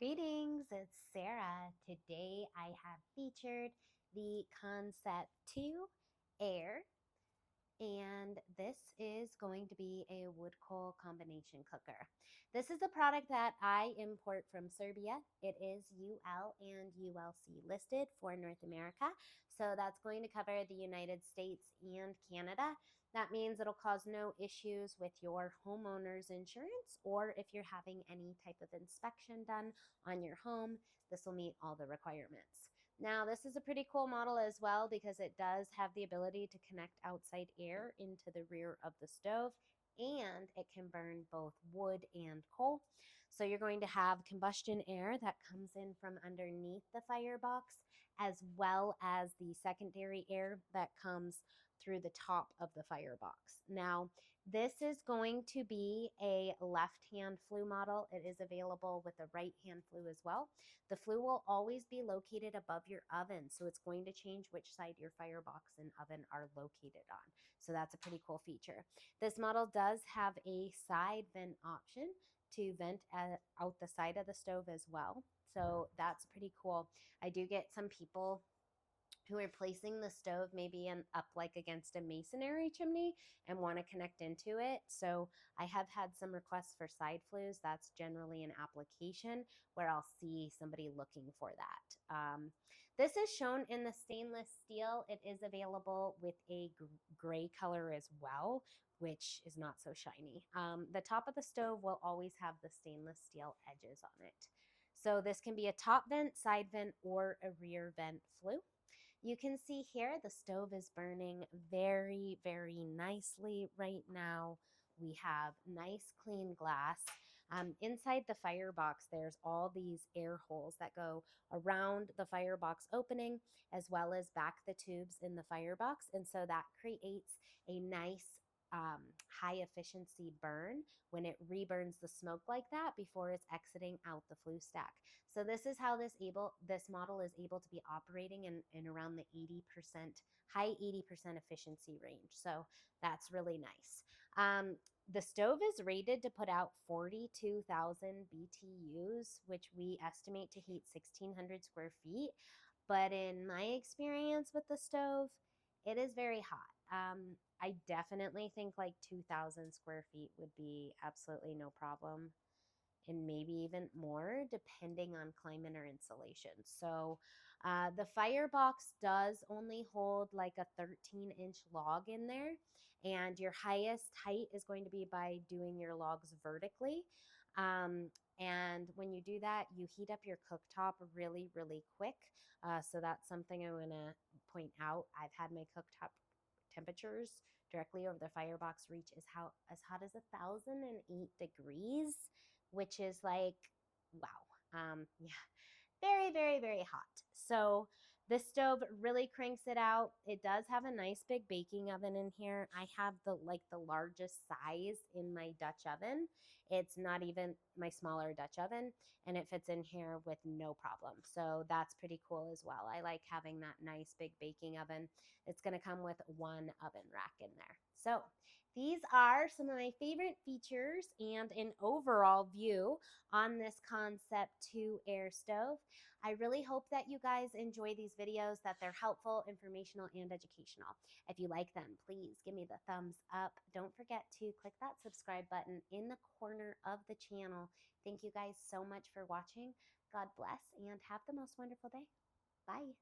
Greetings, it's Sarah. Today I have featured the Concept 2 Air, and this is going to be a wood coal combination cooker. This is a product that I import from Serbia. It is UL and ULC listed for North America, so that's going to cover the United States and Canada. That means it'll cause no issues with your homeowner's insurance, or if you're having any type of inspection done on your home, this will meet all the requirements. Now, this is a pretty cool model as well because it does have the ability to connect outside air into the rear of the stove, and it can burn both wood and coal. So you're going to have combustion air that comes in from underneath the firebox, as well as the secondary air that comes through the top of the firebox. Now, this is going to be a left-hand flue model. It is available with a right-hand flue as well. The flue will always be located above your oven, so it's going to change which side your firebox and oven are located on. So that's a pretty cool feature. This model does have a side vent option to vent out the side of the stove as well. So that's pretty cool. I do get some people who are placing the stove maybe up like against a masonry chimney and want to connect into it. So I have had some requests for side flues. That's generally an application where I'll see somebody looking for that. This is shown in the stainless steel. It is available with a gray color as well, which is not so shiny. The top of the stove will always have the stainless steel edges on it. So this can be a top vent, side vent, or a rear vent flue. You can see here the stove is burning very, very nicely right now. We have nice clean glass. Inside the firebox, there's all these air holes that go around the firebox opening as well as back the tubes in the firebox. And so that creates a nice high efficiency burn when it reburns the smoke like that before it's exiting out the flue stack. So this is how this model is able to be operating in around the 80%, high 80% efficiency range. So that's really nice. The stove is rated to put out 42,000 BTUs, which we estimate to heat 1,600 square feet. But in my experience with the stove, it is very hot. I definitely think like 2,000 square feet would be absolutely no problem, and maybe even more depending on climate or insulation. So the firebox does only hold like a 13-inch log in there, and your highest height is going to be by doing your logs vertically. And when you do that, you heat up your cooktop really, really quick. So that's something I want to point out. I've had my cooktop temperatures directly over the firebox reach as hot as 1,008 degrees, which is like, wow. Yeah, very, very, very hot. So this stove really cranks it out. It does have a nice big baking oven in here. I have the largest size in my Dutch oven. It's not even my smaller Dutch oven, and it fits in here with no problem. So that's pretty cool as well. I like having that nice big baking oven. It's going to come with one oven rack in there. So these are some of my favorite features and an overall view on this Concept 2 air stove. I really hope that you guys enjoy these videos, that they're helpful, informational, and educational. If you like them, please give me the thumbs up. Don't forget to click that subscribe button in the corner of the channel. Thank you guys so much for watching. God bless and have the most wonderful day. Bye.